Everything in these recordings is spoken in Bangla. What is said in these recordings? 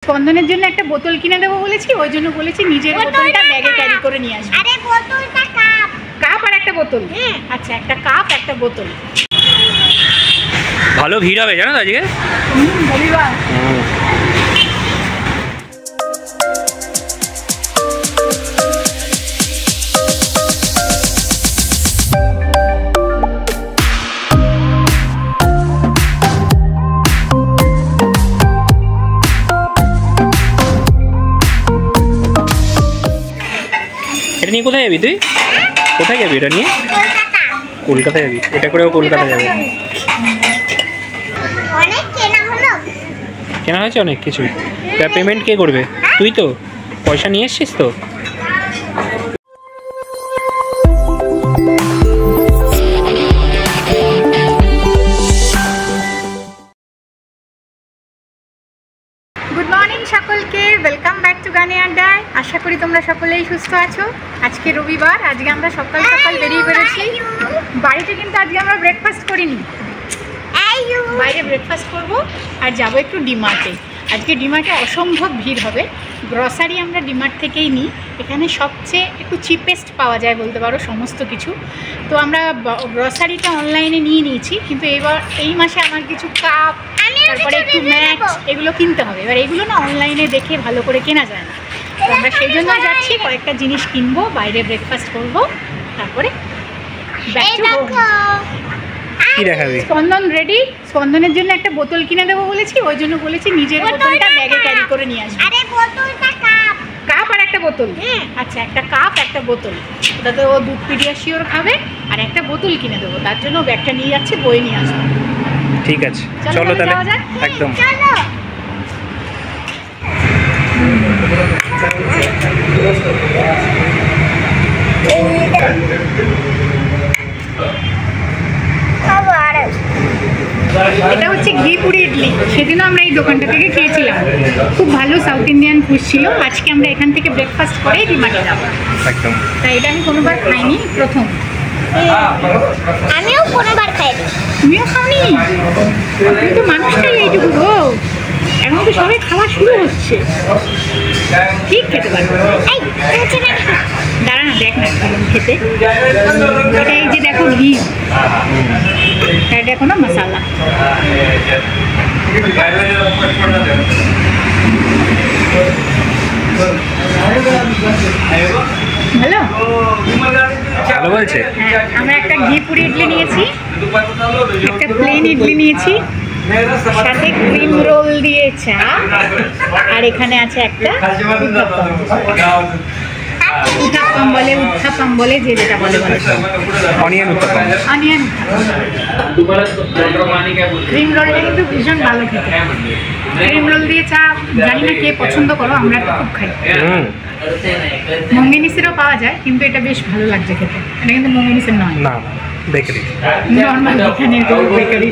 স্পন্দনের জন্য একটা বোতল কিনে দেবো বলেছি, ওই জন্য বলেছি নিজের বোতলটা ব্যাগে ক্যারি করে নিয়ে আসবো। আরে বোতলটা কাপ। কাপ আর একটা বোতল? আচ্ছা, একটা কাপ একটা বোতল। ভালো ভিড় হবে জানো তো আজকে। রবিবার। এটা নিয়ে কোথায় যাবি তুই? কোথায় যাবি এটা নিয়ে? কলকাতায় যাবি? এটা করেও কলকাতা যাবে? অনেক কেনা হলো। কেনা হয়েছে অনেক কিছু। তা পেমেন্ট কে করবে? তুই তো পয়সা নিয়ে এসছিস তো? গুড মর্নিং সকলকে, ওয়েলকাম ব্যাক টু গানে আড্ডায়। আশা করি তোমরা সকলেই সুস্থ আছো। আজকে রবিবার, আজকে আমরা সকাল সকাল বেরিয়ে পড়েছি। বাড়িতে কিন্তু আজকে আমরা ব্রেকফাস্ট করিনি, বাইরে ব্রেকফাস্ট করব আর যাবো একটু ডিমার্টে। আজকে ডিমার্টে অসম্ভব ভিড় হবে। গ্রসারি আমরা ডিমার্ট থেকেই নিই, এখানে সবচেয়ে একটু চিপেস্ট পাওয়া যায় বলতে পারো সমস্ত কিছু। তো আমরা গ্রসারিটা অনলাইনে নিয়ে নিয়েছি, কিন্তু এবার এই মাসে আমার কিছু কাপ, তারপরে একটু ম্যাচ এগুলো কিনতে হবে। এবার এগুলো না অনলাইনে দেখে ভালো করে কেনা যায় না, তো আমরা সেই জন্য যাচ্ছি, কয়েকটা জিনিস কিনবো, বাইরে ব্রেকফাস্ট করবো, তারপরে কি দেখাবি? স্পন্দন রেডি। স্পন্দনের জন্য একটা বোতল কিনে দেবো বলেছি, ওই জন্য বলেছি নিজের বোতলটা ব্যাগে ক্যারি করে নিয়ে আসবো। আরে বোতলটা কাপ। কাপ আর একটা বোতল? আচ্ছা, একটা কাপ একটা বোতল। ওটাতে ও দুধ পিডিয়াশিওর খাবে, আর একটা বোতল কিনে দেবো, তার জন্য ব্যাগটা নিয়ে যাচ্ছে, বই নিয়ে আসবো। ঠিক আছে, চলো তাহলে। একদম চলো। এটা হচ্ছে ঘি পুরি ইডলি। সেদিনও আমরা এই দোকানটা থেকে খেয়েছিলাম, খুব ভালো সাউথ ইন্ডিয়ান ফুড ছিল। আজকে আমরা এখান থেকে ব্রেকফাস্ট করেই ডিমার্টে যাবো। একদম। তাই এটা আমি কোনোবার খাইনি, প্রথম। আমিও কোনোবার খাইনি। তুমিও খাওনি? কিন্তু মানুষটাই এইটুকু গো, এখন তো সবাই খাওয়া শুরু হচ্ছে, ঠিক খেতে পারবো। দাঁড়া না, দেখ না কেমন খেতে। এটা এই যে দেখো ঘি, এটা দেখো না মশালা। হ্যালো, ভালো বলছে। হ্যাঁ, আমরা একটা ঘি পুরি ইডলি নিয়েছি, একটা প্লেন ইডলি নিয়েছি, সাথে ক্রিম রোল দিয়ে চা, আর এখানে আছে একটা উত্থাপ্পাম বলে, উত্থাপ্পাম বলে, যে যেটা বলে বলে অনিয়ন উত্তাপম। অনিয়ন। ক্রিম রোলটা কিন্তু ভীষণ ভালো খেতে। ক্রিম রোল দিয়ে চা জানি না কে পছন্দ করো, আমরা তো খুব খাই। মঙ্গিনিসেরও পাওয়া যায়, কিন্তু এটা বেশ ভালো লাগছে খেতে। এটা কিন্তু মঙ্গিনিসের নয়, না বেকারি, নর্মাল এখানে বেকারি।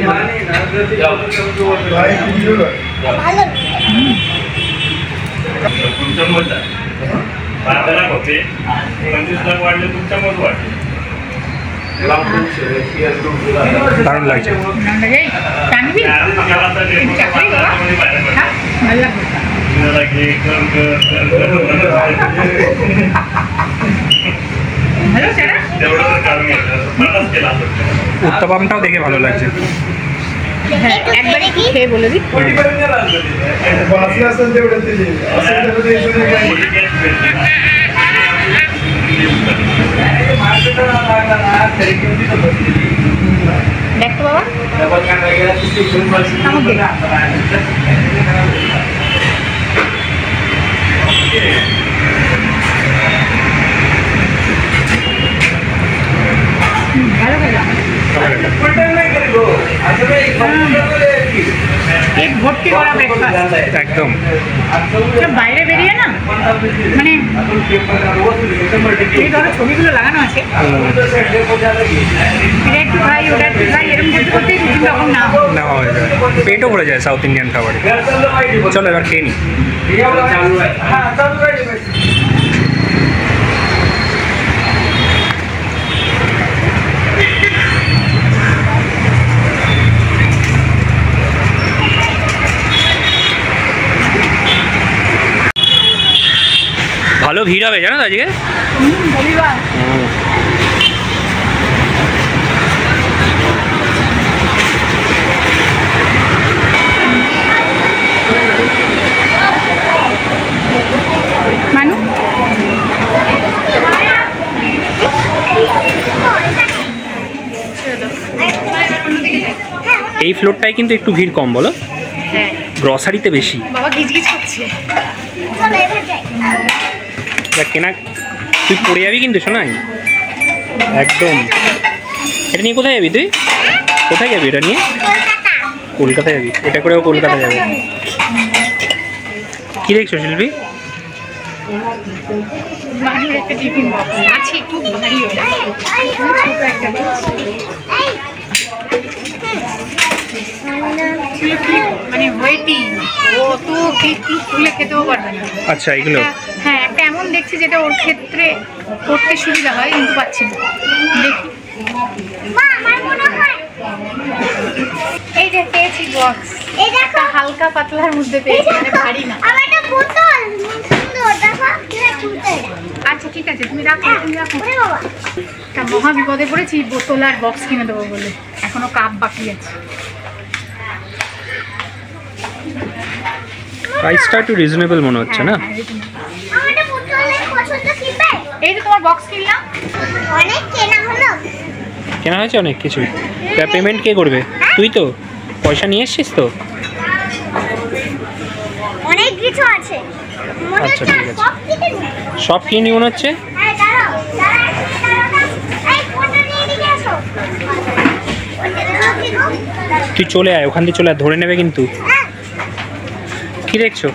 দারুণ লাগছে। উত্তাপামটাও দেখে ভালো লাগছে। হ্যাঁ, একবার একটু খেয়ে বলে দিই। দেখো বাবা, ভালো খেলাম। পেট ভর্তি করা ব্রেকফাস্ট একদম। বাইরে বেরিয়ে না, মানে এই ধরো ছবিগুলো লাগানো আছে, এটা একটু খাই ওটা একটু খাই, এরকম করতে করতে বিভিন্ন রকম না হয়ে যায়, পেটও ভরে যায় সাউথ ইন্ডিয়ান খাবারে। চলো এবার খেয়ে নিই। ভালো ভিড় হবে জানো তো আজকে। রবিবার। মানু এই ফ্লোরটায় কিন্তু একটু ভিড় কম বলো, হ্যাঁ গ্রসারিতে বেশি। বাবা গিজগিজ করছে। কেনা তুই পড়ে যাবি কিন্তু শোনাই একদম। এটা নিয়ে কোথায় যাবি তুই? কোথায় যাবি এটা নিয়ে? কলকাতা যাবি, এটা করেও কলকাতা যাবে। কি দেখছো শিল্পী? মানুর একটা টিফিন বক্স আছে, খুব ভারী ওটা, ছোট একটা বক্স। মানে ওয়েটিং ও তো একটু খুলে খেতেও পারবে না। আচ্ছা এগুলো হ্যাঁ একটা এমন দেখছি যেটা ওর ক্ষেত্রে করতে সুবিধা হয়, কিন্তু পাচ্ছি না। দেখি মা আমার মনে হয় এই যে পেয়েছি বক্স, এই দেখো হালকা পাতলার মধ্যে পেয়েছি, মানে ভারী না। আমার একটা বোতল সুন্দর দেখো কিনা খুলতে। আচ্ছা ঠিক আছে তুমি রাখো, তুমি রাখো। ওরে বাবা একটা মহা বিপদে পড়েছি, বোতল আর বক্স কিনে দেবো বলে, এখনো কাপ বাকি আছে। প্রাইসটা একটু রিজনেবল মনে হচ্ছে না? হ্যাঁ, এই যে। আমার একটা বোতলের পছন্দ কিনবে? এই যে তোমার বক্স কিনলাম। অনেক কেনা হলো। কেনা হয়েছে অনেক কিছু। তা পেমেন্ট কে করবে? তুই তো পয়সা নিয়ে এসছিস তো? অনেক কিছু আছে মনে আচ্ছা, হচ্ছে ঠিক আছে। সব কিনে নিই। সব কিনে মনে হচ্ছে। এই দাঁড়াও দাঁড়াও এই ফোনটা নিয়ে দিকে আসো। ওটা কিনো। তুই চলে আয়, ওখান দিয়ে চলে আয়, ধরে নেবে কিন্তু। হ্যাঁ কি দেখছো?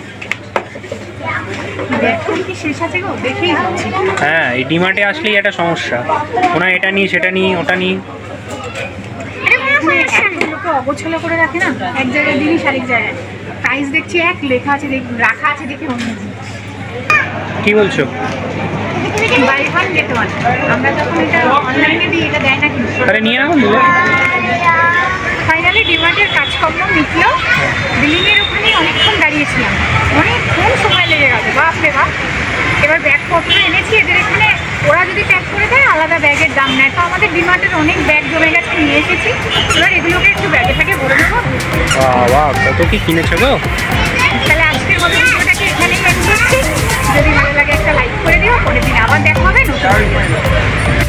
দেখো কি শেষ আছে গো, দেখেই হচ্ছে। হ্যাঁ এই ডিমার্টে আসলেই একটা সমস্যা, ওনা এটা নিই সেটা নিই ওটা নিই। লোকে অগোছালো করে রাখে না, এক জায়গায় জিনিস আরেক জায়গায়। প্রাইস দেখছি এক, লেখা আছে রাখা আছে দেখে অন্য জিনিস। কি বলছো? Buy one get one. আমরা যখন এটা অনলাইনে দিই এটা দেয় না কিন্তু। তাহলে নিয়ে নাও দিলে। ফাইনালি ডিমার্টের কাজকর্ম মিটলো। বিল্ডিংয়ের ওখানে অনেকক্ষণ দাঁড়িয়েছিলাম, অনেকক্ষণ সময় লেগে গেছে, বাপরে বাপ। এবার ব্যাগপত্র এনেছি এদের এখানে, ওরা যদি প্যাক করে দেয় আলাদা ব্যাগের দাম নেয়। তো আমাদের ডিমার্টের অনেক ব্যাগ জমে গেছে, নিয়ে এসেছি। এবার এগুলোকে একটু ব্যাগে থেকে ভরে নেবো। বাহ কত কি কিনেছো গো। তাহলে আজকের মতো ভিডিওটাকে এখানেই এন্ড করছি। যদি ভালো লাগে একটা লাইক করে দিও, পরের দিন আবার দেখা হবে নতুন ভিডিও।